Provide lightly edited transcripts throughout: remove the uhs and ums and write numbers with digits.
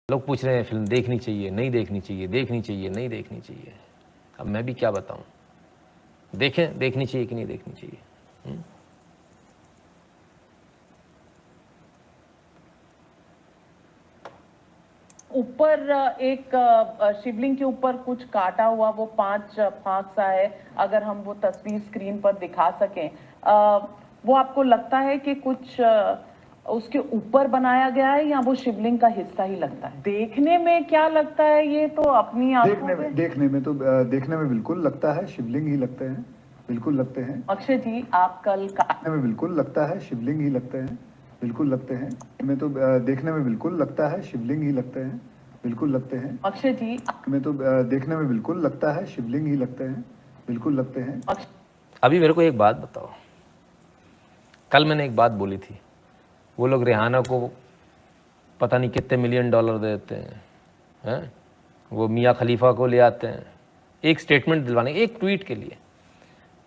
लोग पूछ रहे हैं फिल्म देखनी चाहिए नहीं देखनी चाहिए, देखनी चाहिए नहीं देखनी चाहिए। अब मैं भी क्या बताऊं, देखें देखनी चाहिए कि नहीं देखनी चाहिए। ऊपर एक शिवलिंग के ऊपर कुछ काटा हुआ वो 5 फांक सा है। अगर हम वो तस्वीर स्क्रीन पर दिखा सकें, वो आपको लगता है कि कुछ उसके ऊपर बनाया गया है या वो शिवलिंग का हिस्सा ही लगता है? देखने में क्या लगता है ये तो अपनी आंखों में देखने में बिल्कुल लगता है शिवलिंग ही लगते हैं, बिल्कुल लगते हैं। अक्षय जी, आप कल देखने में बिल्कुल लगता है शिवलिंग ही लगते हैं, बिल्कुल लगते हैं। मैं तो देखने में बिल्कुल लगता है शिवलिंग ही लगते हैं, बिल्कुल लगते हैं। अक्षय जी, मैं तो देखने में बिल्कुल लगता है शिवलिंग ही लगते हैं, बिल्कुल लगते हैं। अभी मेरे को एक बात बताओ, कल मैंने एक बात बोली थी, वो लोग रिहाना को पता नहीं कितने $1 मिलियन देते हैं, वो मियाँ खलीफा को ले आते हैं एक स्टेटमेंट दिलवाने, एक ट्वीट के लिए।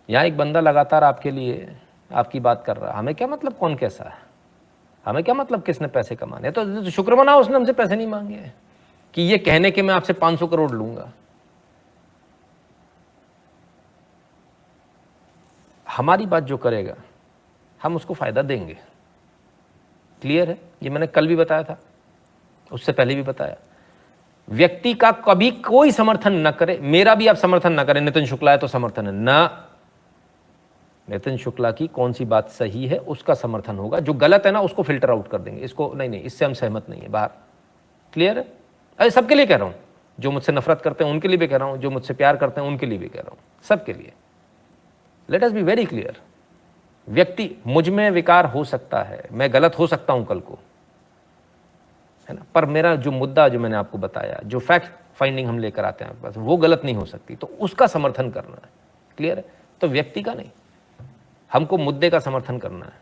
यहाँ एक बंदा लगातार आपके लिए आपकी बात कर रहा है, हमें क्या मतलब कौन कैसा है, हमें क्या मतलब किसने पैसे कमाने। तो शुक्र मनाओ उसने हमसे पैसे नहीं मांगे हैं कि ये कहने के मैं आपसे 500 करोड़ लूंगा। हमारी बात जो करेगा हम उसको फायदा देंगे, क्लियर है। ये मैंने कल भी बताया था, उससे पहले भी बताया। व्यक्ति का कभी कोई समर्थन न करे, मेरा भी आप समर्थन न करें, नितिन शुक्ला है तो समर्थन है ना, नितिन शुक्ला की कौन सी बात सही है उसका समर्थन होगा, जो गलत है ना उसको फिल्टर आउट कर देंगे, इसको नहीं इससे हम सहमत नहीं है, बाहर। क्लियर है। अरे सबके लिए कह रहा हूं, जो मुझसे नफरत करते हैं उनके लिए भी कह रहा हूं, जो मुझसे प्यार करते हैं उनके लिए भी कह रहा हूं, सबके लिए। Let us be very clear. व्यक्ति, मुझ में विकार हो सकता है, मैं गलत हो सकता हूं कल को, है ना, पर मेरा जो मुद्दा जो मैंने आपको बताया, जो फैक्ट फाइंडिंग हम लेकर आते हैं बस, वो गलत नहीं हो सकती, तो उसका समर्थन करना है। क्लियर है। तो व्यक्ति का नहीं, हमको मुद्दे का समर्थन करना है।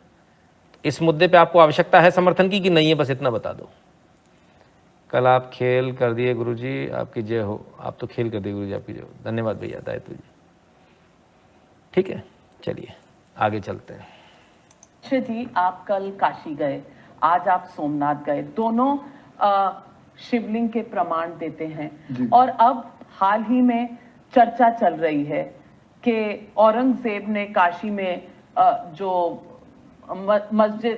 इस मुद्दे पे आपको आवश्यकता है समर्थन की कि नहीं है, बस इतना बता दो। कल आप खेल कर दिए गुरुजी, आपकी जय हो। आप तो खेल कर दिए गुरुजी, आपकी जय हो। धन्यवाद भैया, दायित्व जी। ठीक है, चलिए आगे चलते हैं। अक्षय जी, आप कल काशी गए, आज आप सोमनाथ गए, दोनों शिवलिंग के प्रमाण देते हैं। और अब हाल ही में चर्चा चल रही है कि औरंगजेब ने काशी में जो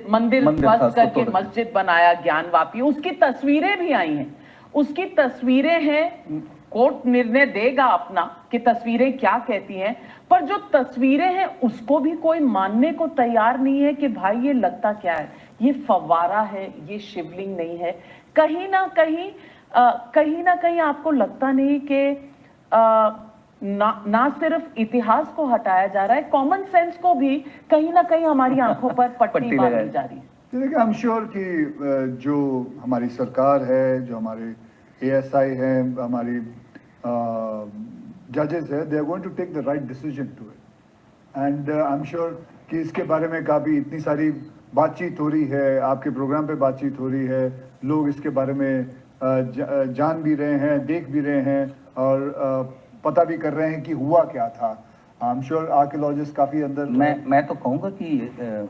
मंदिर ध्वस्त करके मस्जिद बनाया ज्ञानवापी, उसकी तस्वीरें भी आई हैं। उसकी तस्वीरें हैं, कोर्ट निर्णय देगा अपना कि तस्वीरें क्या कहती हैं, पर जो तस्वीरें हैं उसको भी कोई मानने को तैयार नहीं है कि भाई ये लगता क्या है, ये फव्वारा है, ये शिवलिंग नहीं है। कहीं ना कहीं आपको लगता नहीं कि ना सिर्फ इतिहास को हटाया जा रहा है, कॉमन सेंस को भी कहीं ना कहीं हमारी आंखों पर पट्टी बांधी जा रही है। देखिए, आई एम श्योर कि जो हमारी सरकार है, जो हमारे ASI है, हमारी जजेस है, they are going to take the right decision to it. And I am sure कि इसके बारे में काफ़ी इतनी सारी बातचीत हो रही है, आपके प्रोग्राम पे बातचीत हो रही है, लोग इसके बारे में जान भी रहे हैं, देख भी रहे हैं, और पता भी कर रहे हैं कि हुआ क्या था। आई एम श्योर आर्कियोलॉजिस्ट काफ़ी अंदर। मैं तो कहूँगा कि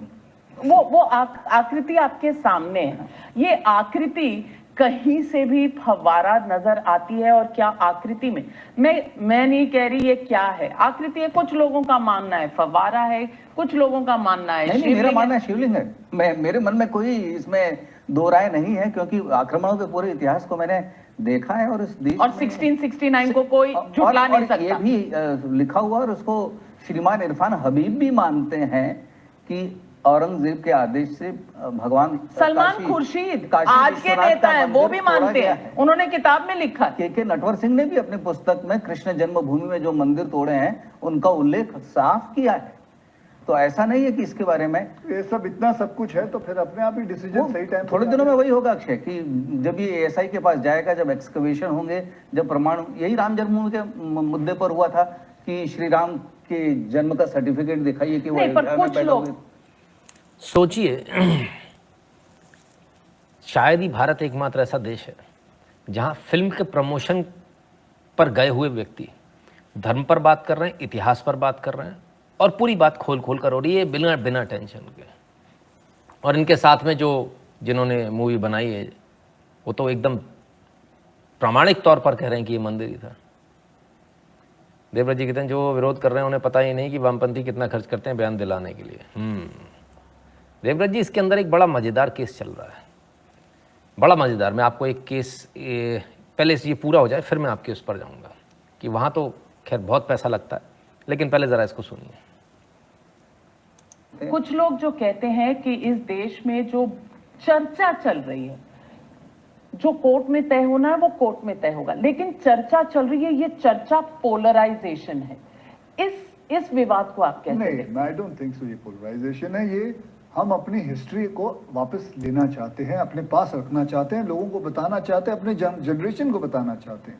वो आकृति आपके सामने है। ये आकृति कहीं से भी फव्वारा नजर आती है, और क्या आकृति में, मैं नहीं कह रही ये क्या है, आकृति है। कुछ लोगों का मानना है फव्वारा है, कुछ लोगों का मानना है नहीं, मेरा मानना है शिवलिंग है। मेरे मन में कोई इसमें दो राय नहीं है, क्योंकि आक्रमणों के पूरे इतिहास को मैंने देखा है, और इस देश और 1669 को कोई झुठला नहीं सकता। ये भी लिखा हुआ, और उसको श्रीमान इरफान हबीब भी मानते हैं कि औरंगजेब के आदेश से भगवान सलमान खुर्शीद आज के नेता हैं, वो भी मानते हैं, उन्होंने किताब में लिखा। के नटवर सिंह ने भी अपने पुस्तक में कृष्ण जन्मभूमि में जो मंदिर तोड़े हैं उनका उल्लेख साफ किया है। तो ऐसा नहीं है कि इसके बारे में ये सब इतना सब कुछ है, तो फिर अपने आप ही डिसीजन सही टाइम थोड़े दिनों में वही होगा अक्षय, कि जब ये ASI के पास जाएगा, जब एक्सकवेशन होंगे, जब प्रमाण, यही राम जन्मभूमि के मुद्दे पर हुआ था कि श्री राम के जन्म का सर्टिफिकेट दिखाइए कि वो कुछ लोग सोचिए, शायद ही भारत एकमात्र ऐसा देश है जहां फिल्म के प्रमोशन पर गए हुए व्यक्ति धर्म पर बात कर रहे हैं, इतिहास पर बात कर रहे हैं, और पूरी बात खोल खोल कर हो रही है बिना टेंशन के। और इनके साथ में जिन्होंने मूवी बनाई है वो तो एकदम प्रामाणिक तौर पर कह रहे हैं कि ये मंदिर ही था। देवव्रत जी कहते हैं जो विरोध कर रहे हैं उन्हें पता ही नहीं कि वामपंथी कितना खर्च करते हैं बयान दिलाने के लिए। देवव्रत जी, इसके अंदर एक बड़ा मज़ेदार केस चल रहा है, बड़ा मज़ेदार। मैं आपको एक केस पहले से ये पूरा हो जाए फिर मैं आपके उस पर जाऊँगा कि वहाँ तो खैर बहुत पैसा लगता है, लेकिन पहले ज़रा इसको सुनिए। कुछ लोग जो कहते हैं कि इस देश में जो चर्चा चल रही है, जो कोर्ट में तय होना है वो कोर्ट में तय होगा, लेकिन चर्चा चल रही है, ये चर्चा पोलराइजेशन है। इस विवाद को आप कैसे नहीं, देखते हैं? मैं आई डोंट थिंक सो ये पोलराइजेशन है। ये हम अपनी हिस्ट्री को वापस लेना चाहते हैं, अपने पास रखना चाहते हैं, लोगों को बताना चाहते हैं, अपने जनरेशन को बताना चाहते हैं।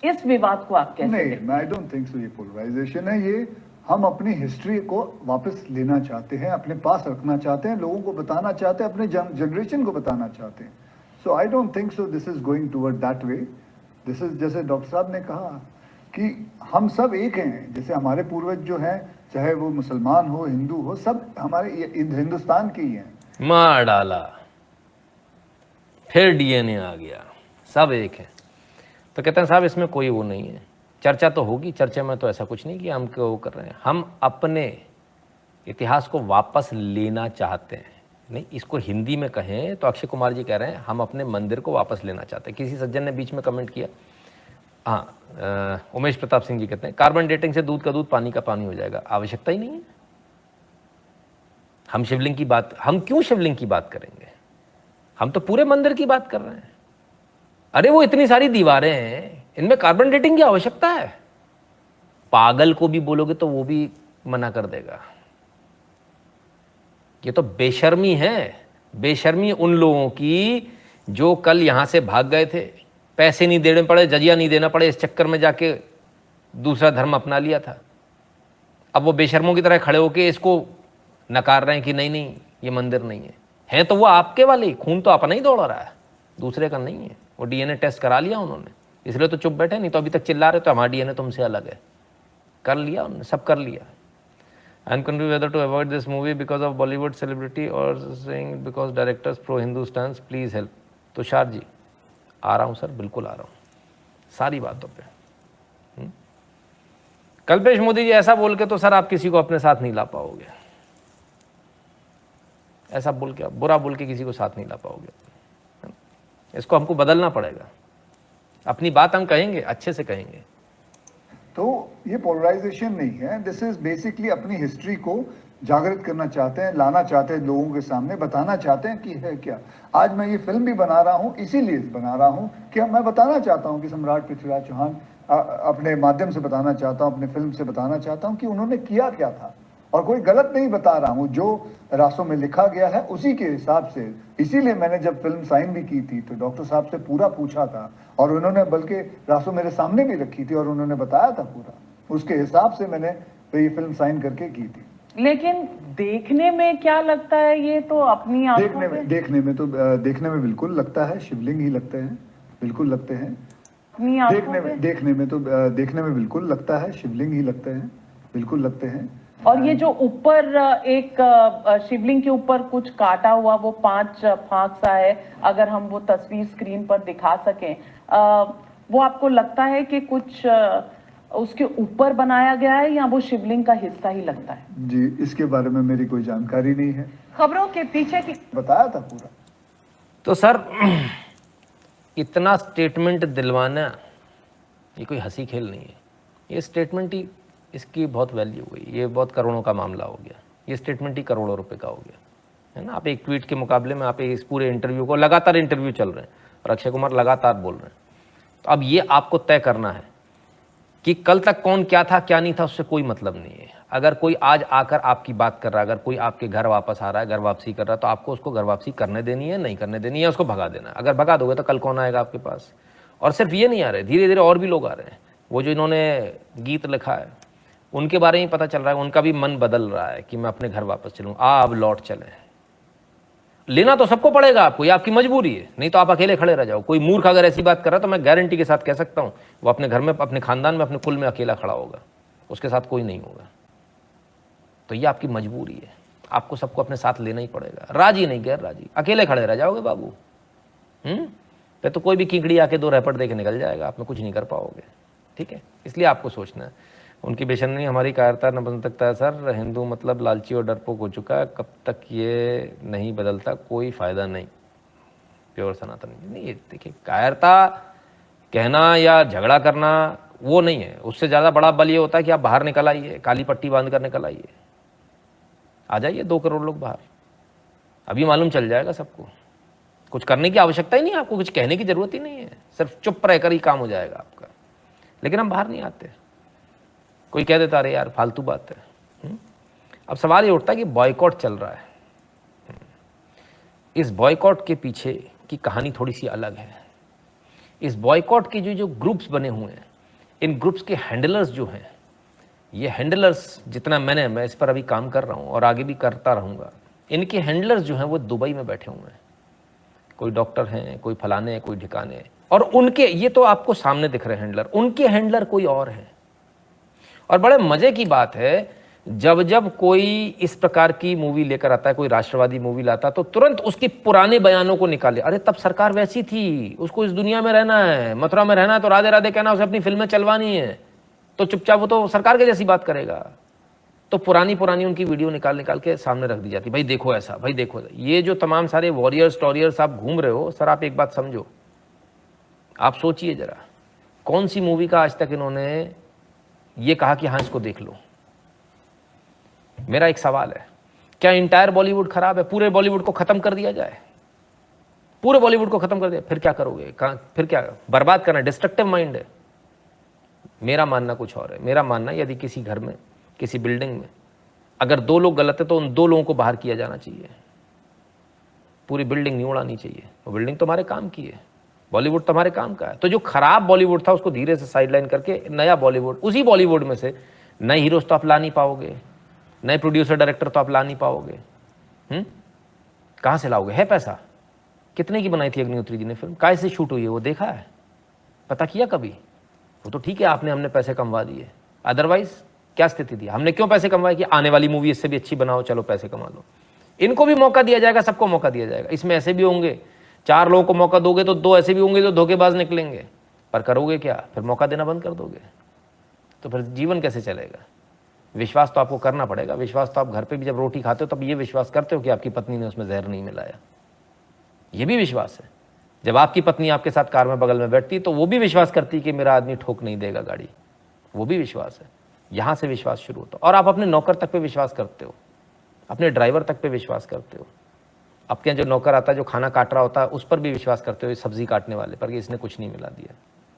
इस विवाद को आप कैसे नहीं, देखते हैं? मैं आई डोंट थिंक सो ये पोलराइजेशन है। ये हम अपनी हिस्ट्री को वापस लेना चाहते हैं, अपने पास रखना चाहते हैं, लोगों को बताना चाहते हैं, अपने जनरेशन को बताना चाहते हैं। So I don't think so this is going toward that way. This is, जैसे डॉक्टर साहब ने कहा कि हम सब एक हैं, जैसे हमारे पूर्वज जो हैं, चाहे वो मुसलमान हो, हिंदू हो, सब हमारे हिंदुस्तान के ही हैं। मार डाला, फिर डीएनए आ गया, सब एक है। तो कहते हैं साहब इसमें कोई वो नहीं है, चर्चा तो होगी, चर्चा में तो ऐसा कुछ नहीं कि हम क्यों वो कर रहे हैं, हम अपने इतिहास को वापस लेना चाहते हैं। नहीं, इसको हिंदी में कहें तो अक्षय कुमार जी कह रहे हैं हम अपने मंदिर को वापस लेना चाहते हैं। किसी सज्जन ने बीच में कमेंट किया, हाँ, उमेश प्रताप सिंह जी कहते हैं कार्बन डेटिंग से दूध का दूध पानी का पानी हो जाएगा, आवश्यकता ही नहीं है। हम शिवलिंग की बात, हम क्यों शिवलिंग की बात करेंगे, हम तो पूरे मंदिर की बात कर रहे हैं। अरे वो इतनी सारी दीवारें हैं, इनमें कार्बन डेटिंग की आवश्यकता है? पागल को भी बोलोगे तो वो भी मना कर देगा। ये तो बेशर्मी है, बेशर्मी उन लोगों की जो कल यहां से भाग गए थे, पैसे नहीं देने पड़े, जजिया नहीं देना पड़े, इस चक्कर में जाके दूसरा धर्म अपना लिया था। अब वो बेशर्मों की तरह खड़े होके इसको नकार रहे हैं कि नहीं नहीं ये मंदिर नहीं है तो वो आपके वाले, खून तो अपना ही दौड़ रहा है, दूसरे का नहीं है। वो डीएनए टेस्ट करा लिया उन्होंने, इसलिए तो चुप बैठे, नहीं तो अभी तक चिल्ला रहे तो हमारा डीएनए तुमसे अलग है। कर लिया उन्होंने, सब कर लिया। I am confuse whether to avoid this movie because of Bollywood celebrity और saying because directors pro Hindustan, please help. Tushar ji, आ रहा हूँ सर, बिल्कुल आ रहा हूँ सारी बातों पे। कल्पेश मोदी जी, ऐसा बोल के तो सर आप किसी को अपने साथ नहीं ला पाओगे, ऐसा बोल के, बुरा बोल के किसी को साथ नहीं ला पाओगे। इसको हमको बदलना पड़ेगा, अपनी बात हम कहेंगे, अच्छे से कहेंगे। तो ये पोलराइजेशन नहीं है, दिस इज बेसिकली अपनी हिस्ट्री को जागृत करना चाहते हैं, लाना चाहते हैं, लोगों के सामने बताना चाहते हैं कि है क्या। आज मैं ये फिल्म भी बना रहा हूँ, इसीलिए बना रहा हूँ कि मैं बताना चाहता हूँ कि सम्राट पृथ्वीराज चौहान, अपने माध्यम से बताना चाहता हूँ, अपने फिल्म से बताना चाहता हूँ कि उन्होंने किया क्या था, और कोई गलत नहीं बता रहा हूँ, जो रास्तों में लिखा गया है उसी के हिसाब से। इसीलिए मैंने जब फिल्म साइन भी की थी तो डॉक्टर साहब से पूरा पूछा था, और उन्होंने बल्कि रास्तों मेरे सामने भी रखी थी और उन्होंने बताया था पूरा, उसके हिसाब से मैंने तो ये फिल्म साइन करके की थी। लेकिन देखने में क्या लगता है, ये तो अपनी आंखों देखने में बिल्कुल लगता है शिवलिंग ही लगते हैं, बिल्कुल लगते हैं। अपनी आंखों पे देखने में बिल्कुल लगता है शिवलिंग ही लगते हैं, बिल्कुल लगते हैं। और ये जो ऊपर एक शिवलिंग के ऊपर कुछ काटा हुआ वो 5 फांक सा है, अगर हम वो तस्वीर स्क्रीन पर दिखा सकें, वो आपको लगता है कि कुछ उसके ऊपर बनाया गया है या वो शिवलिंग का हिस्सा ही लगता है? जी, इसके बारे में मेरी कोई जानकारी नहीं है। खबरों के पीछे की बताया था पूरा। तो सर इतना स्टेटमेंट दिलवाना ये कोई हंसी खेल नहीं है, ये स्टेटमेंट ही इसकी बहुत वैल्यू हुई, ये बहुत करोड़ों का मामला हो गया, ये स्टेटमेंट ही करोड़ों रुपए का हो गया, है ना। आप एक ट्वीट के मुकाबले में आप इस पूरे इंटरव्यू को, लगातार इंटरव्यू चल रहे हैं और अक्षय कुमार लगातार बोल रहे हैं, तो अब ये आपको तय करना है कि कल तक कौन क्या था क्या नहीं था, उससे कोई मतलब नहीं है। अगर कोई आज आकर आपकी बात कर रहा है, अगर कोई आपके घर वापस आ रहा है, घर वापसी कर रहा है, तो आपको उसको घर वापसी करने देनी है, नहीं करने देनी है, उसको भगा देना है। अगर भगा दोगे तो कल कौन आएगा आपके पास? और सिर्फ ये नहीं आ रहे, धीरे धीरे और भी लोग आ रहे हैं। वो जो इन्होंने गीत लिखा है उनके बारे में पता चल रहा है, उनका भी मन बदल रहा है कि मैं अपने घर वापस चलूँ, अब लौट चले। लेना तो सबको पड़ेगा आपको, ये आपकी मजबूरी है, नहीं तो आप अकेले खड़े रह जाओ। कोई मूर्ख अगर ऐसी बात कर रहा है तो मैं गारंटी के साथ कह सकता हूं वो अपने घर में, अपने खानदान में, अपने कुल में अकेला खड़ा होगा, उसके साथ कोई नहीं होगा। तो ये आपकी मजबूरी है, आपको सबको अपने साथ लेना ही पड़ेगा, राजी नहीं गैर राजी, अकेले खड़े रह जाओगे बाबू। फिर तो कोई भी कीकड़ी आके 2 रैपट देके निकल जाएगा, आप में कुछ नहीं कर पाओगे। ठीक है, इसलिए आपको सोचना है। उनकी बेशर्मी हमारी कायरता नपुंसकता है सर, हिंदू मतलब लालची और डरपोक हो चुका है, कब तक ये नहीं बदलता कोई फ़ायदा नहीं। प्योर सनातन नहीं, ये देखिए कायरता कहना या झगड़ा करना वो नहीं है, उससे ज़्यादा बड़ा बल ये होता है कि आप बाहर निकल आइए, काली पट्टी बांध कर निकल आइए, आ जाइए 2 करोड़ लोग बाहर, अभी मालूम चल जाएगा सबको। कुछ करने की आवश्यकता ही नहीं है आपको, कुछ कहने की जरूरत ही नहीं है, सिर्फ चुप रहकर ही काम हो जाएगा आपका। लेकिन हम बाहर नहीं आते, कोई कह देता अरे यार फालतू बात है। अब सवाल ये उठता है कि बॉयकॉट चल रहा है, इस बॉयकॉट के पीछे की कहानी थोड़ी सी अलग है। इस बॉयकॉट के जो ग्रुप्स बने हुए हैं, इन ग्रुप्स के हैंडलर्स जो हैं, ये हैंडलर्स जितना मैं इस पर अभी काम कर रहा हूँ और आगे भी करता रहूँगा, इनके हैंडलर्स जो हैं वो दुबई में बैठे हुए हैं, कोई डॉक्टर हैं, कोई फलाने हैं, कोई ठिकाने हैं, और उनके ये तो आपको सामने दिख रहे हैं हैंडलर, उनके हैंडलर कोई और हैं। और बड़े मजे की बात है, जब कोई इस प्रकार की मूवी लेकर आता है, कोई राष्ट्रवादी मूवी लाता है, तो तुरंत उसके पुराने बयानों को निकाले, अरे तब सरकार वैसी थी, उसको इस दुनिया में रहना है, मथुरा में रहना है तो राधे राधे कहना, उसे अपनी फिल्में चलवानी है, तो चुपचाप वो तो सरकार के जैसी बात करेगा। तो पुरानी उनकी वीडियो निकाल के सामने रख दी जाती, भाई देखो ऐसा, भाई देखो। ये जो तमाम सारे वॉरियर्स टॉरियर्स आप घूम रहे हो सर, आप एक बात समझो, आप सोचिए जरा, कौन सी मूवी का आज तक इन्होंने ये कहा कि हाँ इसको देख लो। मेरा एक सवाल है, क्या इंटायर बॉलीवुड खराब है? पूरे बॉलीवुड को खत्म कर दिया जाए, पूरे बॉलीवुड को खत्म कर दिया, फिर क्या करोगे? फिर क्या बर्बाद करना? डिस्ट्रक्टिव माइंड है। मेरा मानना कुछ और है। मेरा मानना यदि किसी घर में, किसी बिल्डिंग में अगर 2 लोग गलत है तो उन 2 लोगों को बाहर किया जाना चाहिए, पूरी बिल्डिंग नहीं उड़ानी चाहिए। वो बिल्डिंग तुम्हारे काम की है, बॉलीवुड तुम्हारे काम का है। तो जो खराब बॉलीवुड था उसको धीरे से साइडलाइन करके नया बॉलीवुड, उसी बॉलीवुड में से नए हीरोज तो आप ला नहीं पाओगे, नए प्रोड्यूसर डायरेक्टर तो आप ला नहीं पाओगे। कहाँ से लाओगे? है पैसा? कितने की बनाई थी अग्निहोत्री जी ने फिल्म? काय से शूट हुई है वो देखा है? पता किया कभी? वो तो ठीक है हमने पैसे कमवा दिए, अदरवाइज क्या स्थिति थी? हमने क्यों पैसे कमवाए कि आने वाली मूवी इससे भी अच्छी बनाओ, चलो पैसे कमा लो। इनको भी मौका दिया जाएगा, सबको मौका दिया जाएगा। इसमें ऐसे भी होंगे, 4 लोगों को मौका दोगे तो 2 ऐसे भी होंगे जो धोखेबाज निकलेंगे, पर करोगे क्या? फिर मौका देना बंद कर दोगे तो फिर जीवन कैसे चलेगा? विश्वास तो आपको करना पड़ेगा। विश्वास तो आप घर पे भी जब रोटी खाते हो तब ये विश्वास करते हो कि आपकी पत्नी ने उसमें जहर नहीं मिलाया, ये भी विश्वास है। जब आपकी पत्नी आपके साथ कार में बगल में बैठती तो वो भी विश्वास करती कि मेरा आदमी ठोक नहीं देगा गाड़ी, वो भी विश्वास है। यहां से विश्वास शुरू होता। और आप अपने नौकर तक पे विश्वास करते हो, अपने ड्राइवर तक पे विश्वास करते हो, आपके यहाँ जो नौकर आता है जो खाना काट रहा होता है उस पर भी विश्वास करते हो, ये सब्जी काटने वाले पर कि इसने कुछ नहीं मिला दिया।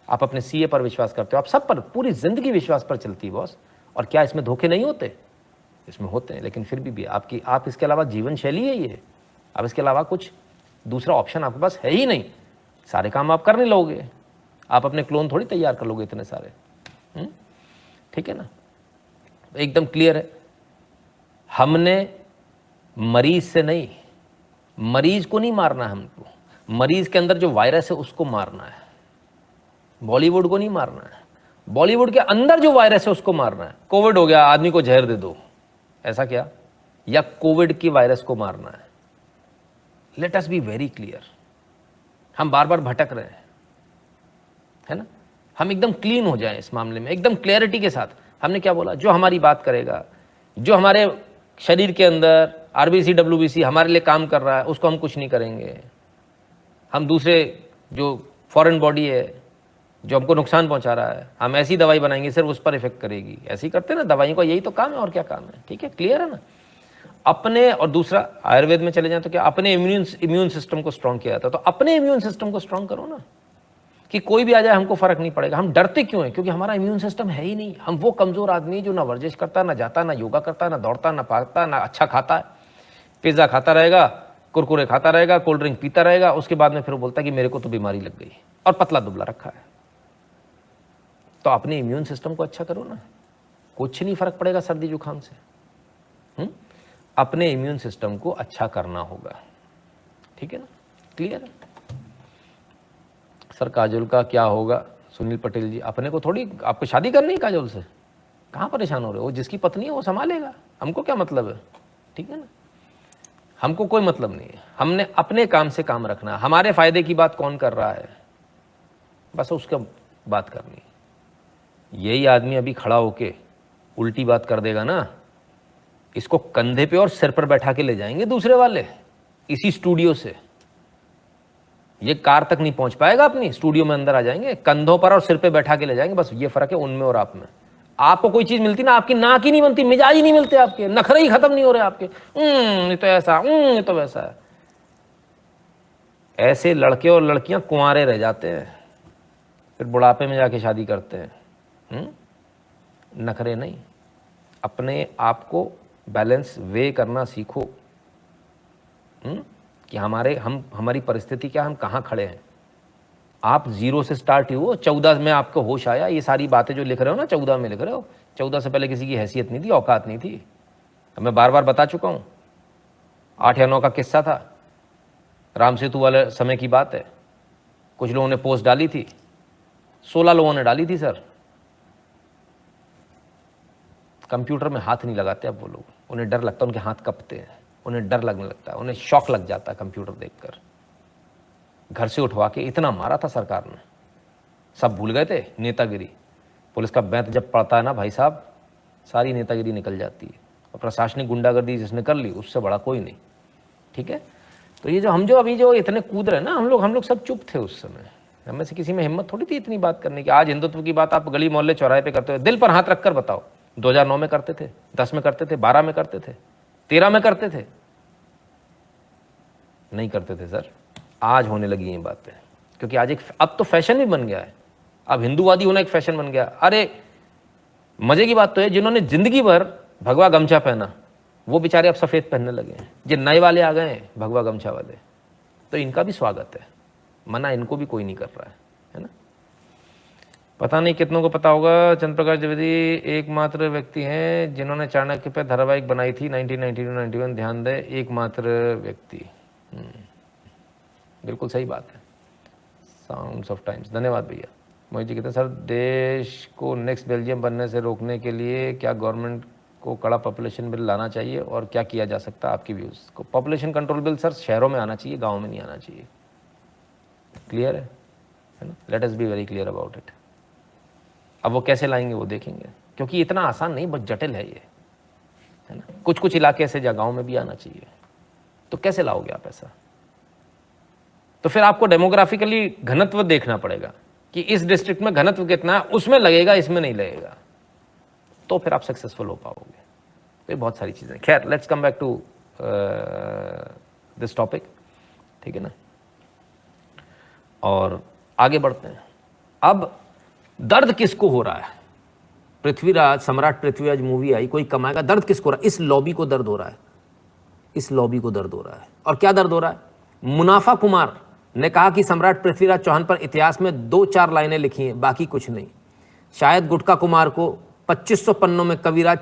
आप अपने सीए पर विश्वास करते हो, आप सब पर, पूरी जिंदगी विश्वास पर चलती है बॉस। और क्या इसमें धोखे नहीं होते? इसमें होते हैं, लेकिन फिर भी आप इसके अलावा जीवन शैली है ये, अब इसके अलावा कुछ दूसरा ऑप्शन आपके पास है ही नहीं। सारे काम आप कर नहीं लोगे, आप अपने क्लोन थोड़ी तैयार कर लोगे इतने सारे। ठीक है ना? एकदम क्लियर है, हमने मरीज से नहीं, मरीज को नहीं मारना है हमको, मरीज के अंदर जो वायरस है उसको मारना है। बॉलीवुड को नहीं मारना है, बॉलीवुड के अंदर जो वायरस है उसको मारना है। कोविड हो गया, आदमी को जहर दे दो, ऐसा क्या? या कोविड की वायरस को मारना है? Let us be very clear. हम बार बार भटक रहे हैं, है ना? हम एकदम क्लीन हो जाएं इस मामले में, एकदम क्लैरिटी के साथ। हमने क्या बोला? जो हमारी बात करेगा, जो हमारे शरीर के अंदर आरबीसी डब्ल्यूबीसी हमारे लिए काम कर रहा है, उसको हम कुछ नहीं करेंगे। हम दूसरे जो फॉरेन बॉडी है जो हमको नुकसान पहुंचा रहा है, हम ऐसी दवाई बनाएंगे सिर्फ उस पर इफेक्ट करेगी। ऐसे ही करते ना दवाइयों का, यही तो काम है, और क्या काम है? ठीक है, क्लियर है ना? अपने, और दूसरा आयुर्वेद में चले जाए तो क्या अपने इम्यून सिस्टम को स्ट्रांग किया जाता है, तो अपने इम्यून सिस्टम को स्ट्रांग करो ना, कि कोई भी आ जाए हमको फर्क नहीं पड़ेगा। हम डरते क्यों हैं? क्योंकि हमारा इम्यून सिस्टम है ही नहीं। हम वो कमजोर आदमी जो ना वर्जिश करता, ना जाता, ना योगा करता, ना दौड़ता, ना भागता, ना अच्छा खाता है, पिज्जा खाता रहेगा, कुरकुरे खाता रहेगा, कोल्ड ड्रिंक पीता रहेगा, उसके बाद में फिर बोलता है कि मेरे को तो बीमारी लग गई, और पतला दुबला रखा है। तो अपने इम्यून सिस्टम को अच्छा करो ना, कुछ नहीं फर्क पड़ेगा सर्दी जुकाम से। अपने इम्यून सिस्टम को अच्छा करना होगा, ठीक है ना? क्लियर है? सर काजोल का क्या होगा? सुनील पटेल जी, अपने को थोड़ी, आपको शादी करनी है काजोल से? कहाँ परेशान हो रहे हो? वो जिसकी पत्नी है वो संभालेगा, हमको क्या मतलब है? ठीक है ना? हमको कोई मतलब नहीं है, हमने अपने काम से काम रखना है। हमारे फायदे की बात कौन कर रहा है, बस उसका बात करनी है। यही आदमी अभी खड़ा होके उल्टी बात कर देगा ना, इसको कंधे पे और सिर पर बैठा के ले जाएंगे दूसरे वाले इसी स्टूडियो से। ये कार तक नहीं पहुंच पाएगा, अपनी स्टूडियो में अंदर आ जाएंगे, कंधों पर और सिर पे बैठा के ले जाएंगे। बस ये फर्क है उनमें और आप में। आपको कोई चीज मिलती ना, आपकी नाक ही नहीं बनती, मिजाज ही नहीं मिलते, आपके नखरे ही खत्म नहीं हो रहे आपके। ये तो ऐसा, ये तो वैसा है। ऐसे लड़के और लड़कियां कुंवारे रह जाते हैं, फिर बुढ़ापे में जाके शादी करते हैं। नखरे नहीं, अपने आप को बैलेंस वे करना सीखो। कि हमारी परिस्थिति क्या, हम कहाँ खड़े हैं। आप 0 से स्टार्ट हुए, 14 में आपको होश आया। ये सारी बातें जो लिख रहे हो ना 14 में लिख रहे हो, 14 से पहले किसी की हैसियत नहीं थी, औकात नहीं थी। अब मैं बार बार बता चुका हूँ, 8 या 9 का किस्सा था, राम सेतु वाले समय की बात है। कुछ लोगों ने पोस्ट डाली थी, 16 लोगों ने डाली थी सर। कंप्यूटर में हाथ नहीं लगाते अब वो लोग, उन्हें डर लगता है, उनके हाथ कपते हैं, उन्हें डर लगने लगता है, उन्हें शौक लग जाता है कंप्यूटर देखकर। घर से उठवा के इतना मारा था सरकार ने, सब भूल गए थे नेतागिरी। पुलिस का बैंत जब पड़ता है ना भाई साहब, सारी नेतागिरी निकल जाती है। और प्रशासनिक गुंडागर्दी जिसने कर ली, उससे बड़ा कोई नहीं। ठीक है, तो ये जो हम जो अभी जो इतने कूद रहे हैं ना, हम लोग सब चुप थे उस समय। हमें से किसी में हिम्मत थोड़ी थी इतनी बात करने की। आज हिंदुत्व की बात आप गली मोहल्ले चौराहे पे करते हो, दिल पर हाथ रखकर बताओ। 2009 में करते थे, 10 में करते थे, 12 में करते थे, 13 में करते थे? नहीं करते थे सर। आज होने लगी ये बातें, क्योंकि आज अब तो फैशन भी बन गया है। अब हिंदूवादी होना एक फैशन बन गया। अरे मजे की बात तो है, जिन्होंने जिंदगी भर भगवा गमछा पहना, वो बेचारे अब सफेद पहनने लगे हैं। जो नए वाले आ गए हैं भगवा गमछा वाले, तो इनका भी स्वागत है, मना इनको भी कोई नहीं कर रहा है ना। पता नहीं कितनों को पता होगा, चंद्र प्रकाश द्विवेदी एकमात्र व्यक्ति हैं जिन्होंने चाणक्य पर धारावाहिक बनाई थी 1992-91। ध्यान दें, एकमात्र व्यक्ति। बिल्कुल सही बात है। साउंड्स ऑफ टाइम्स, धन्यवाद भैया। मोहित जी कहते हैं सर, देश को नेक्स्ट बेल्जियम बनने से रोकने के लिए क्या गवर्नमेंट को कड़ा पॉपुलेशन बिल लाना चाहिए और क्या किया जा सकता है, आपकी व्यूज़ को? पॉपुलेशन कंट्रोल बिल सर शहरों में आना चाहिए, गाँव में नहीं आना चाहिए। क्लियर है ना? Let us be very clear about it. अब वो कैसे लाएंगे वो देखेंगे, क्योंकि इतना आसान नहीं, बहुत जटिल है ये, है ना। कुछ कुछ इलाके से गाँव में भी आना चाहिए, तो कैसे लाओगे आप ऐसा? तो फिर आपको डेमोग्राफिकली घनत्व देखना पड़ेगा कि इस डिस्ट्रिक्ट में घनत्व कितना है, उसमें लगेगा, इसमें नहीं लगेगा, तो फिर आप सक्सेसफुल हो पाओगे। तो ये बहुत सारी चीजें। खैर, let's come back to this topic, ठीक है ना, और आगे बढ़ते हैं। अब दर्द किसको हो रहा है? पृथ्वीराज, सम्राट पृथ्वीराज मूवी आई, कोई कमाएगा, दर्द किसको हो रहा है? इस लॉबी को दर्द हो रहा है, इस लॉबी को दर्द हो रहा है। और क्या दर्द हो रहा है? मुनाफा कुमार ने कहा कि सम्राट पृथ्वीराज चौहान पर इतिहास में 2-4 लाइनें लिखी हैं, बाकी कुछ नहीं। शायद गुटका कुमार को 2500 पन्नों में कविराज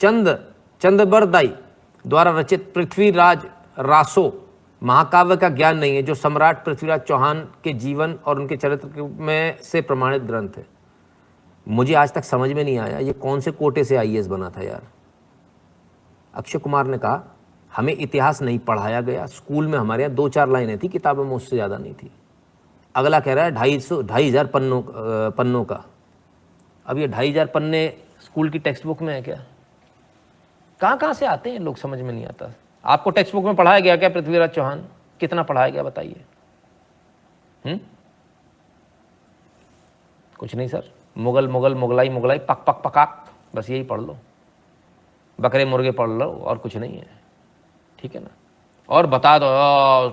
चंद्रबरदाई द्वारा रचित पृथ्वीराज रासो महाकाव्य का ज्ञान नहीं है, जो सम्राट पृथ्वीराज चौहान के जीवन और उनके चरित्र में से प्रमाणित ग्रंथ है। मुझे आज तक समझ में नहीं आया ये कौन से कोटे से IAS बना था यार। अक्षय कुमार ने कहा हमें इतिहास नहीं पढ़ाया गया, स्कूल में हमारे यहाँ 2-4 लाइनें थी, किताबों में उससे ज़्यादा नहीं थी। अगला कह रहा है 2,500 पन्नों का। अब ये 2,500 पन्ने स्कूल की टेक्स्ट बुक में है क्या? कहाँ से आते हैं लोग, समझ में नहीं आता। आपको टेक्स्ट बुक में पढ़ाया गया क्या पृथ्वीराज चौहान? कितना पढ़ाया गया बताइए? कुछ नहीं सर। मुगलाई पक पक पकाक, बस यही पढ़ लो, बकरे मुर्गे पढ़ लो, और कुछ नहीं है, ठीक है ना। और बता दो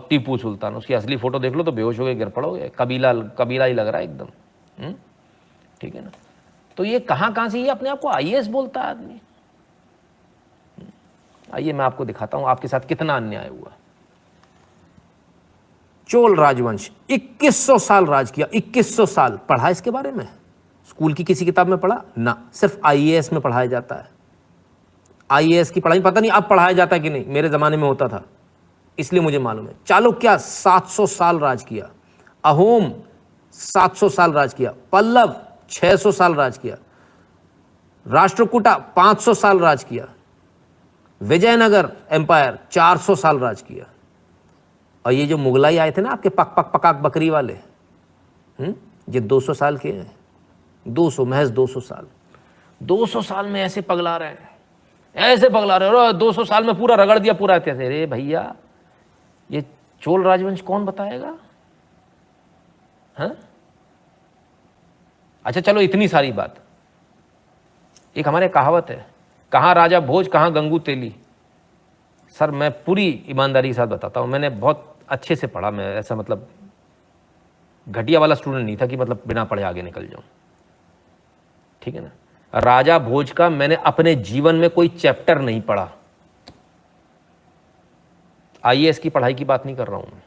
टीपू सुल्तान, उसकी असली फोटो देख लो तो बेहोश हो गए, गिर पड़ोगे। कबीला ही लग रहा है एकदम, ठीक है ना। तो ये कहाँ से ये अपने आप को IAS बोलता है आदमी। आइए मैं आपको दिखाता हूं आपके साथ कितना अन्याय हुआ। चोल राजवंश 2100 साल राज किया। 2100 साल पढ़ा इसके बारे में? स्कूल की किसी किताब में पढ़ा ना, सिर्फ IAS में पढ़ाया जाता है। IAS की पढ़ाई पता नहीं अब पढ़ाया जाता है कि नहीं, मेरे ज़माने में होता था इसलिए मुझे मालूम है। चालुक्य 700 साल राज किया, अहोम 700 साल राज किया, पल्लव 600 साल राज किया, राष्ट्रकूटा 500 साल राज किया, विजयनगर एम्पायर 400 साल राज किया। और ये जो मुगलाई आए थे ना आपके पक पक पकाक बकरी वाले, ये 200 साल के हैं, 200 महज 200 साल। 200 साल में ऐसे पगला रहे हैं, ऐसे पगला रहे हैं, और 200 साल में पूरा रगड़ दिया पूरा इतिहास। अरे भैया ये चोल राजवंश कौन बताएगा? हाँ अच्छा चलो, इतनी सारी बात। एक हमारे कहावत है, कहाँ राजा भोज कहाँ गंगू तेली। सर मैं पूरी ईमानदारी के साथ बताता हूँ, मैंने बहुत अच्छे से पढ़ा, मैं ऐसा मतलब घटिया वाला स्टूडेंट नहीं था कि मतलब बिना पढ़े आगे निकल जाऊं, ठीक है ना। राजा भोज का मैंने अपने जीवन में कोई चैप्टर नहीं पढ़ा। आईएएस की पढ़ाई की बात नहीं कर रहा हूं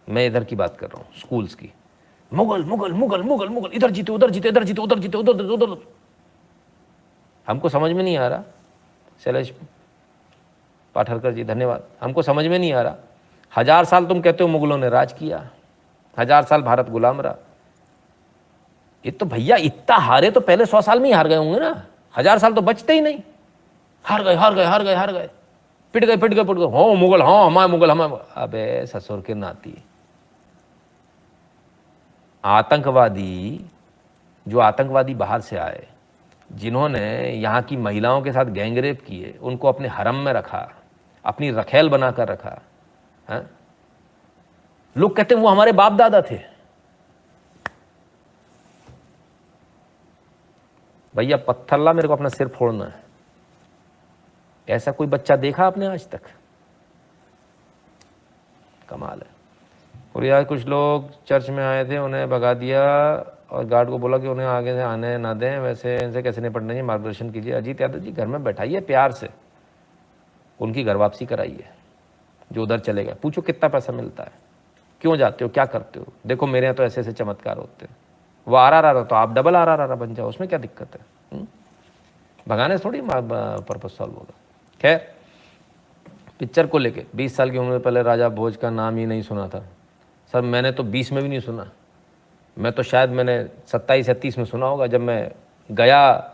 मैं इधर की बात कर रहा हूं, स्कूल्स की। मुगल मुगल मुगल मुगल मुगल, इधर जीते उधर जीते, इधर जीते उधर जीते, उधर उधर। हमको समझ में नहीं आ रहा। शैलेश पाठरकर जी धन्यवाद। हमको समझ में नहीं आ रहा, 1000 साल तुम कहते हो मुगलों ने राज किया, 1000 साल भारत गुलाम रहा। ये तो भैया इतना हारे तो पहले 100 साल में ही हार गए होंगे ना, 1000 साल तो बचते ही नहीं। हार गए हार गए हार गए हार गए, पिट गए पिट गए पिट गए, हो मुगल, हाँ हमारे मुगल हमारे। अबे ससुर के नाती, आतंकवादी जो आतंकवादी बाहर से आए, जिन्होंने यहाँ की महिलाओं के साथ गैंगरेप किए, उनको अपने हरम में रखा, अपनी रखेल बनाकर रखा है? लोग कहते हैं वो हमारे बाप दादा थे। भैया पत्थरला मेरे को अपना सिर फोड़ना है। ऐसा कोई बच्चा देखा आपने आज तक? कमाल है। और यार कुछ लोग चर्च में आए थे, उन्हें भगा दिया और गार्ड को बोला कि उन्हें आगे से आने ना दें, वैसे इनसे कैसे निपटना चाहिए, मार्गदर्शन कीजिए। अजीत यादव जी घर में बैठाइए प्यार से, उनकी घर वापसी कराइए जो उधर चले गए। पूछो कितना पैसा मिलता है, क्यों जाते हो, क्या करते हो। देखो मेरे यहाँ तो ऐसे ऐसे चमत्कार होते हैं। वो RRR तो आप डबल RRR बन जाओ, उसमें क्या दिक्कत है। भगाने से थोड़ी पर्पज सॉल्व होगा। खैर पिक्चर को लेके 20 साल की उम्र में पहले राजा भोज का नाम ही नहीं सुना था। सर मैंने तो 20 में भी नहीं सुना, मैं तो शायद मैंने 27-38 में सुना होगा। जब मैं गया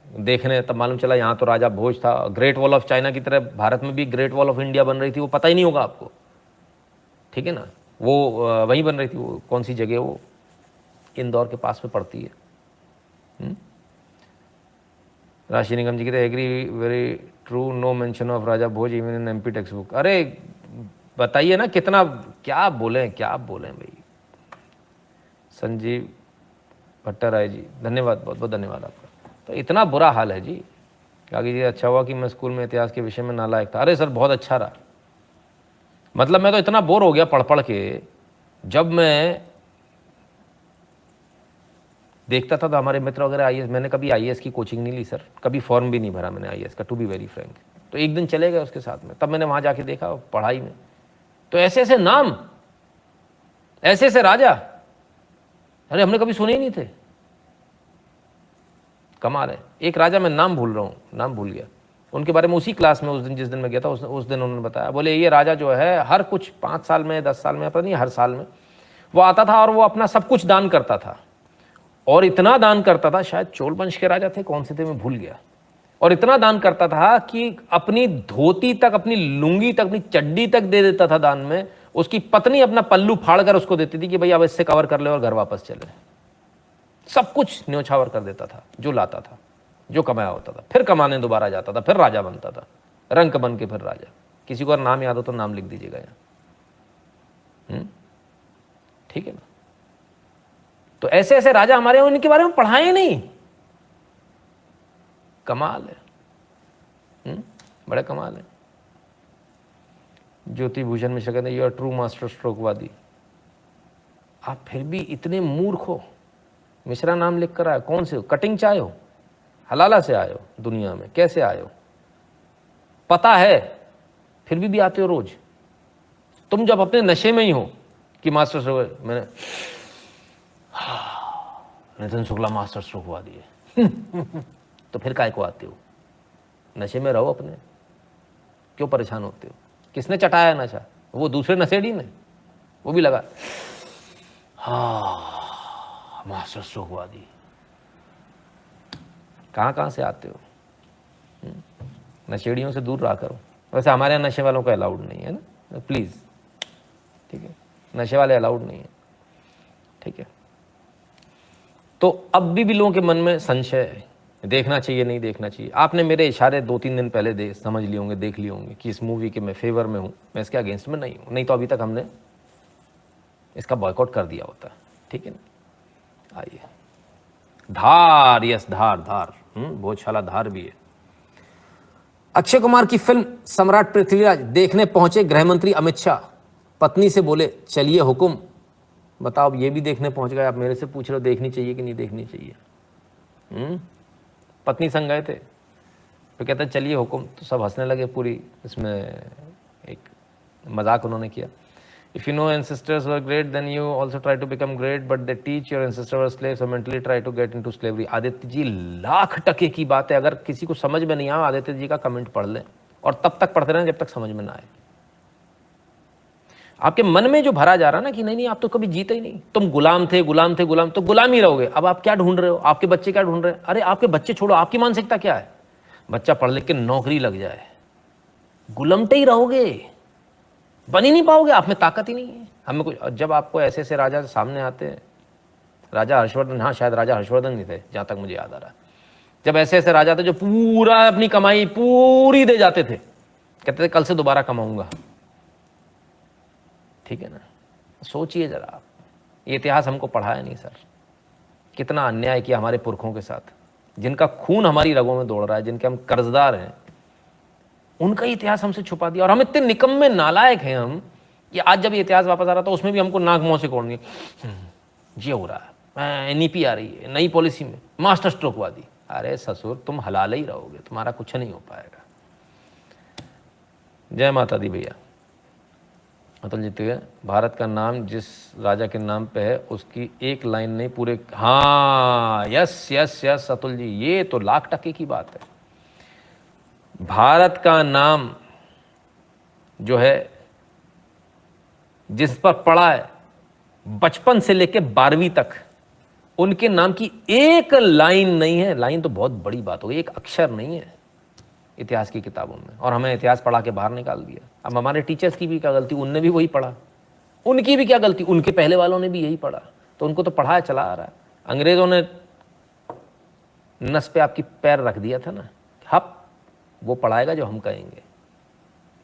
देखने तब मालूम चला यहाँ तो राजा भोज था। ग्रेट वॉल ऑफ चाइना की तरह भारत में भी ग्रेट वॉल ऑफ इंडिया बन रही थी, वो पता ही नहीं होगा आपको, ठीक है ना। वो वहीं बन रही थी, वो कौन सी जगह, वो इंदौर के पास में पड़ती है। राशि निगम जी कहते agree very true, no mention of Raja Bhoj even in MP text book. अरे बताइए ना कितना, क्या बोलें भाई। संजीव भट्टराय जी धन्यवाद, बहुत बहुत धन्यवाद आपका। तो इतना बुरा हाल है जी। आगे जी अच्छा हुआ कि मैं स्कूल में इतिहास के विषय में नालायक था। अरे सर बहुत अच्छा रहा, मतलब मैं तो इतना बोर हो गया पढ़ पढ़ के। जब मैं देखता था तो हमारे मित्र वगैरह IAS, मैंने कभी IAS की कोचिंग नहीं ली सर, कभी फॉर्म भी नहीं भरा मैंने IAS का, टू बी वेरी फ्रैंक। तो एक दिन चले गए उसके साथ में, तब मैंने वहाँ जाके देखा पढ़ाई में तो ऐसे ऐसे नाम, ऐसे ऐसे राजा, अरे हमने कभी सुने ही नहीं थे। कमाल है। एक राजा मैं नाम भूल रहा हूँ, नाम भूल गया, उनके बारे में उसी क्लास में उस दिन जिस दिन मैं गया था उस दिन उन्होंने बताया। बोले ये राजा जो है हर कुछ 5 साल में 10 साल में पता नहीं हर साल में वो आता था और वो अपना सब कुछ दान करता था। और इतना दान करता था, शायद चोल वंश के राजा थे, कौन से थे मैं भूल गया। और इतना दान करता था कि अपनी धोती तक, अपनी लुंगी तक, अपनी चड्डी तक दे देता था दान में। उसकी पत्नी अपना पल्लू फाड़ कर उसको देती थी कि भाई अब इससे कवर कर ले और घर वापस चले। सब कुछ न्योछावर कर देता था जो लाता था, जो कमाया होता था। फिर कमाने दोबारा जाता था, फिर राजा बनता था, रंक बन के फिर राजा। किसी को अगर नाम याद हो तो नाम लिख दीजिएगा यहाँ, ठीक है ना। तो ऐसे ऐसे राजा हमारे यहाँ, उनके बारे में पढ़ाए नहीं। कमाल है, बड़े कमाल है। ज्योति भूषण मिश्रा कहते हैं यू आर ट्रू मास्टर स्ट्रोकवादी। आप फिर भी इतने मूर्ख हो। मिश्रा नाम लिख कर आए, कौन से हो, कटिंग चाहे हो, हलाला से आए हो, दुनिया में कैसे आए हो पता है, फिर भी आते हो रोज। तुम जब अपने नशे में ही हो कि मास्टर स्ट्रोक, मैंने नितिन शुक्ला मास्टर स्ट्रोकवादी है तो फिर काय को आते हो? नशे में रहो अपने, क्यों परेशान होते हो? किसने चटाया नशा? वो दूसरे नशेड़ी ने, वो भी लगा मास्टर स्ट्रोकवादी। कहाँ से आते हो? नशेड़ियों से दूर रहा करो। वैसे हमारे यहाँ नशे वालों को अलाउड नहीं है ना, प्लीज़, ठीक है, नशे वाले अलाउड नहीं है, ठीक है। तो अब भी लोगों के मन में संशय है, देखना चाहिए नहीं देखना चाहिए। आपने मेरे इशारे 2-3 दिन पहले समझ लिए होंगे, देख लिए होंगे कि इस मूवी के मैं फेवर में हूँ, मैं इसके अगेंस्ट में नहीं हूँ, नहीं तो अभी तक हमने इसका बॉयकॉट कर दिया होता, ठीक है ना। आइए, धार, यस धार, धार, भोजशाला धार भी है। अक्षय कुमार की फिल्म सम्राट पृथ्वीराज देखने पहुंचे गृह मंत्री अमित शाह, पत्नी से बोले चलिए हुकुम। बताओ, अब ये भी देखने पहुंच गए, आप मेरे से पूछ रहे हो देखनी चाहिए कि नहीं देखनी चाहिए। पत्नी संग गए थे, तो कहते चलिए हुकुम, तो सब हंसने लगे। पूरी इसमें एक मजाक उन्होंने किया। If you know ancestors were great then you also try to become great, but they teach your ancestor were slaves so mentally try to get into slavery. Aditya ji, lakh टके की बात है, अगर किसी को समझ में नहीं आया आदित्य जी का कमेंट पढ़ लें, और तब तक पढ़ते रहें जब तक समझ में ना आए। आपके मन में जो भरा जा रहा है ना कि नहीं नहीं आप तो कभी जीते ही नहीं, तुम गुलाम थे गुलाम थे गुलाम, तो गुलाम ही रहोगे। अब आप क्या ढूंढ रहे हो, आपके बच्चे क्या ढूंढ रहे हैं? अरे आपके बच्चे छोड़ो, आपकी मानसिकता क्या है? बच्चा पढ़ लिख के नौकरी लग जाए, गुलामते ही रहोगे, बन ही नहीं पाओगे, आप में ताकत ही नहीं है। हमें कुछ, जब आपको ऐसे ऐसे राजा सामने आते हैं, राजा हर्षवर्धन, हाँ शायद राजा हर्षवर्धन नहीं थे जहां तक मुझे याद आ रहा है, जब ऐसे ऐसे राजा थे जो पूरा अपनी कमाई पूरी दे जाते थे, कहते थे कल से दोबारा कमाऊंगा, ठीक है ना। सोचिए जरा आप, ये इतिहास हमको पढ़ाया नहीं सर, कितना अन्याय किया हमारे पुरखों के साथ, जिनका खून हमारी रगों में दौड़ रहा है, जिनके हम कर्जदार हैं, उनका इतिहास हमसे छुपा दिया। और हम इतने निकम्मे नालायक हैं हम कि आज जब ये इतिहास वापस आ रहा था उसमें भी हमको नाक मुंह से कोड़नी, ये हो रहा है, एनईपी आ रही है नई पॉलिसी में, मास्टर स्ट्रोक वादी। अरे ससुर, तुम हलाल ही रहोगे, तुम्हारा कुछ नहीं हो पाएगा। जय माता दी भैया। अतुल जी तो भारत का नाम जिस राजा के नाम पे है उसकी एक लाइन नहीं पूरे, हाँ yes yes yes Atul ji, ये तो लाख टके की बात है। भारत का नाम जो है जिस पर पड़ा है बचपन से लेकर 12वीं तक, उनके नाम की एक लाइन नहीं है। लाइन तो बहुत बड़ी बात हो गई, एक अक्षर नहीं है इतिहास की किताबों में, और हमें इतिहास पढ़ा के बाहर निकाल दिया। अब हमारे टीचर्स की भी क्या गलती, उनने भी वही पढ़ा, उनकी भी क्या गलती, उनके पहले वालों ने भी यही पढ़ा, तो उनको तो पढ़ाया चला आ रहा है। अंग्रेजों ने नस पे आपकी पैर रख दिया था ना, हप वो पढ़ाएगा जो हम कहेंगे।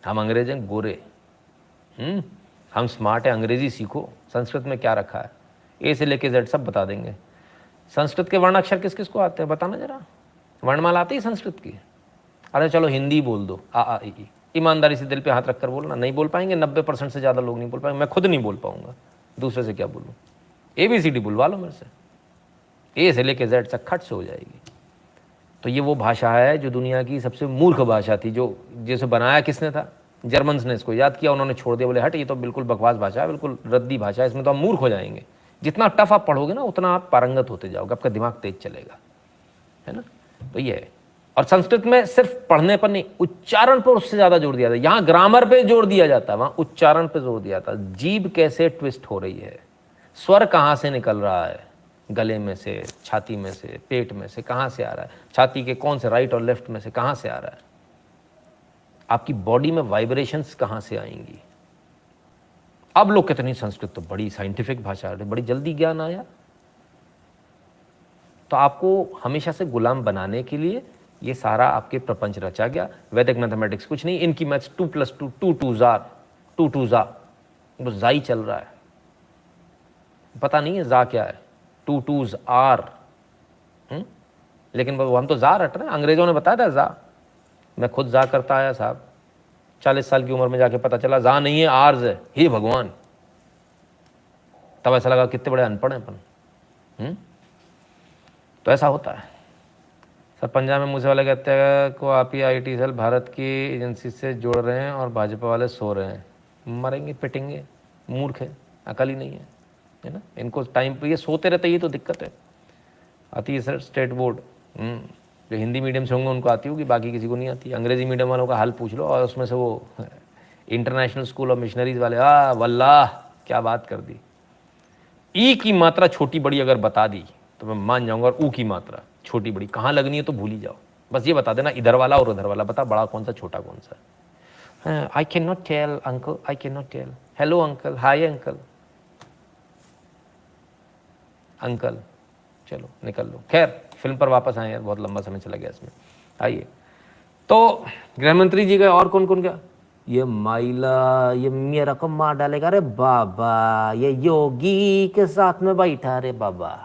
हम अंग्रेज हैं गोरे, हम स्मार्ट है, अंग्रेजी सीखो। संस्कृत में क्या रखा है, ए से लेके जेड सब बता देंगे। संस्कृत के वर्ण अक्षर किस किस को आते हैं बताना जरा, वर्णमाला आती है संस्कृत की? अरे चलो हिंदी बोल दो, आ ई, ईमानदारी से दिल पे हाथ रखकर बोलना, नहीं बोल पाएंगे। 90% से ज़्यादा लोग नहीं बोल पाएंगे, मैं खुद नहीं बोल पाऊंगा, दूसरे से क्या बोलूँ। ABCD बुलवा लो मेरे से, ए से लेके जेड तक खट से हो जाएगी। तो ये वो भाषा है जो दुनिया की सबसे मूर्ख भाषा थी, जो जिसे बनाया किसने था, जर्मन्स ने इसको याद किया, उन्होंने छोड़ दिया, बोले हट ये तो बिल्कुल बकवास भाषा है, बिल्कुल रद्दी भाषा है, इसमें तो हम मूर्ख हो जाएंगे। जितना टफ आप पढ़ोगे ना उतना आप पारंगत होते जाओगे, आपका दिमाग तेज चलेगा, है ना। तो ये है। और संस्कृत में सिर्फ पढ़ने पर नहीं, उच्चारण पर उससे ज़्यादा जोर दिया जाता है। यहाँ ग्रामर पे जोर दिया जाता है, वहाँ उच्चारण पे जोर दिया जाता है। जीभ कैसे ट्विस्ट हो रही है, स्वर कहाँ से निकल रहा है, गले में से, छाती में से, पेट में से कहाँ से आ रहा है, छाती के कौन से राइट और लेफ्ट में से कहाँ से आ रहा है, आपकी बॉडी में वाइब्रेशंस कहाँ से आएंगी। अब लोग कहते नहीं संस्कृत तो बड़ी साइंटिफिक भाषा है, बड़ी जल्दी ज्ञान आया। तो आपको हमेशा से गुलाम बनाने के लिए ये सारा आपके प्रपंच रचा गया। वैदिक मैथमेटिक्स कुछ नहीं, इनकी मैथ्स 2 + 2 2 2 जा, बस जा ही चल रहा है, पता नहीं है जा क्या है, 2 2s आर, लेकिन हम तो जा रट रहे हैं। अंग्रेजों ने बताया था जा, मैं खुद जा करता आया साहब, 40 साल की उम्र में जाके पता चला जा नहीं है आर्ज है, हे भगवान। तब ऐसा लगा कितने बड़े अनपढ़ हैं अपन। तो ऐसा होता है सर। पंजाब में मुझसे वाले कहते हैं को आप ही IT सेल भारत की एजेंसी से जोड़ रहे हैं और भाजपा वाले सो रहे हैं, मरेंगे पिटेंगे, मूर्ख है, अकल ही नहीं है ना। इनको टाइम पे ये सोते रहते, ये तो दिक्कत है। आती है सर स्टेट बोर्ड, जो हिंदी मीडियम से होंगे उनको आती होगी, बाकी किसी को नहीं आती। अंग्रेजी मीडियम वालों का हाल पूछ लो, और उसमें से वो इंटरनेशनल स्कूल और मिशनरीज वाले, वल्लाह क्या बात कर दी। ई की मात्रा छोटी बड़ी अगर बता दी तो मैं मान जाऊंगा, और ऊ की मात्रा छोटी बड़ी कहाँ लगनी है तो भूल ही जाओ। बस ये बता देना, इधर वाला और उधर वाला बता, बड़ा कौन सा छोटा कौन सा। I can not tell uncle, I can not tell. Hello uncle, hi uncle, uncle. चलो निकल लो। खैर फिल्म पर वापस आए यार, बहुत लंबा समय चला गया इसमें। आइए, तो गृह मंत्री जी गए, और कौन कौन गया? ये माइला, ये मेरा को मार डालेगा रे बाबा, ये योगी के साथ में बैठा रे बाबा।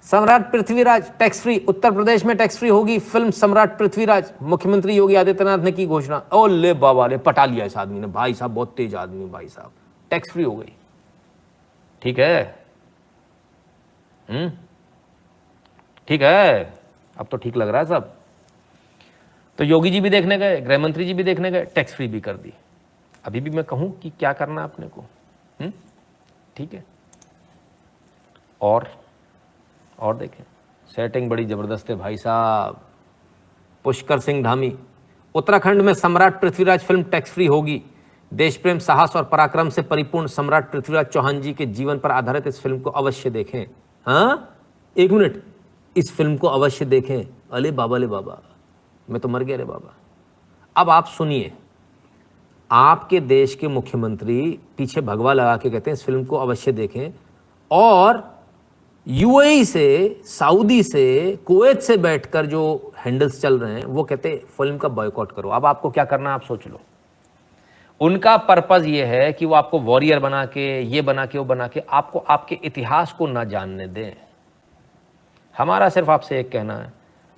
सम्राट पृथ्वीराज टैक्स फ्री, उत्तर प्रदेश में टैक्स फ्री होगी फिल्म सम्राट पृथ्वीराज। मुख्यमंत्री योगी आदित्यनाथ ने की घोषणा। ओ ले बाबा रे, पटा लिया इस आदमी ने, भाई साहब बहुत तेज आदमी भाई साहब। टैक्स फ्री हो गई, ठीक है, ठीक है, अब तो ठीक लग रहा है सब। तो योगी जी भी देखने गए, गृह मंत्री जी भी देखने गए, टैक्स फ्री भी कर दी। अभी भी मैं कहूं कि क्या करना है अपने को, ठीक है। और देखें, सेटिंग बड़ी जबरदस्त है भाई साहब। पुष्कर सिंह धामी, उत्तराखंड में सम्राट पृथ्वीराज फिल्म टैक्स फ्री होगी। देश प्रेम, साहस और पराक्रम से परिपूर्ण सम्राट पृथ्वीराज चौहान जी के जीवन पर आधारित इस फिल्म को अवश्य देखें। हाँ, एक मिनट, इस फिल्म को अवश्य देखें। अले बाबा ले बाबा, मैं तो मर गया रे बाबा। अब आप सुनिए, आपके देश के मुख्यमंत्री पीछे भगवा लगा के कहते हैं इस फिल्म को अवश्य देखें, और यूएई से, सऊदी से, कुवैत से बैठकर जो हैंडल्स चल रहे हैं वो कहते हैं फिल्म का बॉयकॉट करो। अब आपको क्या करना है आप सोच लो। उनका पर्पज ये है कि वो आपको वॉरियर बना के, ये बना के, वो बना के, आपको आपके इतिहास को ना जानने दें। हमारा सिर्फ आपसे एक कहना है,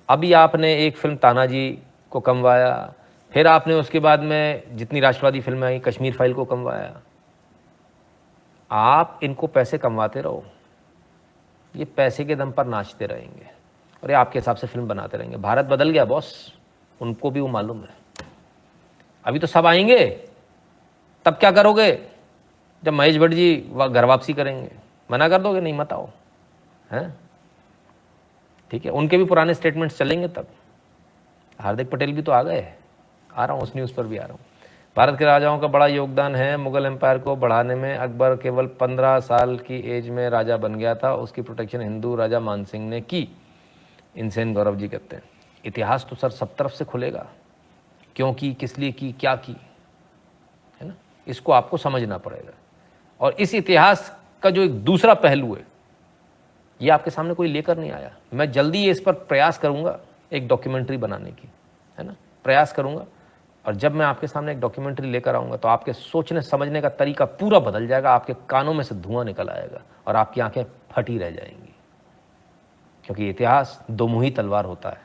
अभी आपने एक फिल्म तानाजी को कमवाया, फिर आपने उसके बाद में जितनी राष्ट्रवादी फिल्में आई, कश्मीर फाइल को कमवाया। आप इनको पैसे कमवाते रहो, ये पैसे के दम पर नाचते रहेंगे और ये आपके हिसाब से फिल्म बनाते रहेंगे। भारत बदल गया बॉस, उनको भी वो मालूम है। अभी तो सब आएंगे, तब क्या करोगे जब महेश भट्ट जी घर वापसी करेंगे? मना कर दोगे, नहीं मत आओ, हैं? ठीक है, उनके भी पुराने स्टेटमेंट्स चलेंगे तब। हार्दिक पटेल भी तो आ गए, आ रहा हूँ, उस न्यूज़ पर भी आ रहा हूँ। भारत के राजाओं का बड़ा योगदान है मुगल एम्पायर को बढ़ाने में। अकबर केवल 15 साल की एज में राजा बन गया था, उसकी प्रोटेक्शन हिंदू राजा मानसिंह ने की। इनसेन गौरव जी कहते हैं इतिहास तो सर सब तरफ से खुलेगा, क्यों की, किस लिए की, क्या की, है ना, इसको आपको समझना पड़ेगा। और इस इतिहास का जो एक दूसरा पहलू है, ये आपके सामने कोई लेकर नहीं आया। मैं जल्दी इस पर प्रयास करूंगा एक डॉक्यूमेंट्री बनाने की, है ना, प्रयास करूंगा। और जब मैं आपके सामने एक डॉक्यूमेंट्री लेकर आऊंगा तो आपके सोचने समझने का तरीका पूरा बदल जाएगा, आपके कानों में से धुआं निकल आएगा और आपकी आंखें फटी रह जाएंगी। क्योंकि इतिहास दो मुही तलवार होता है।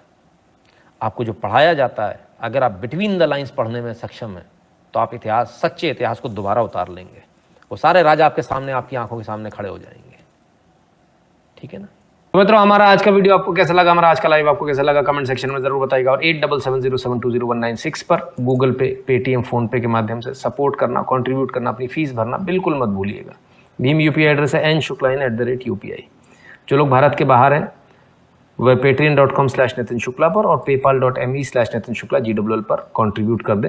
आपको जो पढ़ाया जाता है, अगर आप बिटवीन द लाइंस पढ़ने में सक्षम हैं तो आप इतिहास, सच्चे इतिहास को दोबारा उतार लेंगे। वो सारे राजा आपके सामने, आपकी आंखों के सामने खड़े हो जाएंगे। ठीक है ना। तो मित्रों, हमारा आज का वीडियो आपको कैसा लगा, हमारा आज का लाइव आपको कैसा लगा, कमेंट सेक्शन में जरूर बताइएगा। और 8770720196 पर गूगल पे, पेटीएम, फोन पे के माध्यम से सपोर्ट करना, कंट्रीब्यूट करना, अपनी फीस भरना बिल्कुल मत भूलिएगा। भीम यूपीआई एड्रेस है n.shukla@UPI। जो लोग भारत के बाहर हैं वह patreon.com/नितिन शुक्ला पर और paypal.me/नितिन शुक्ला GWL पर कंट्रीब्यूट कर दें।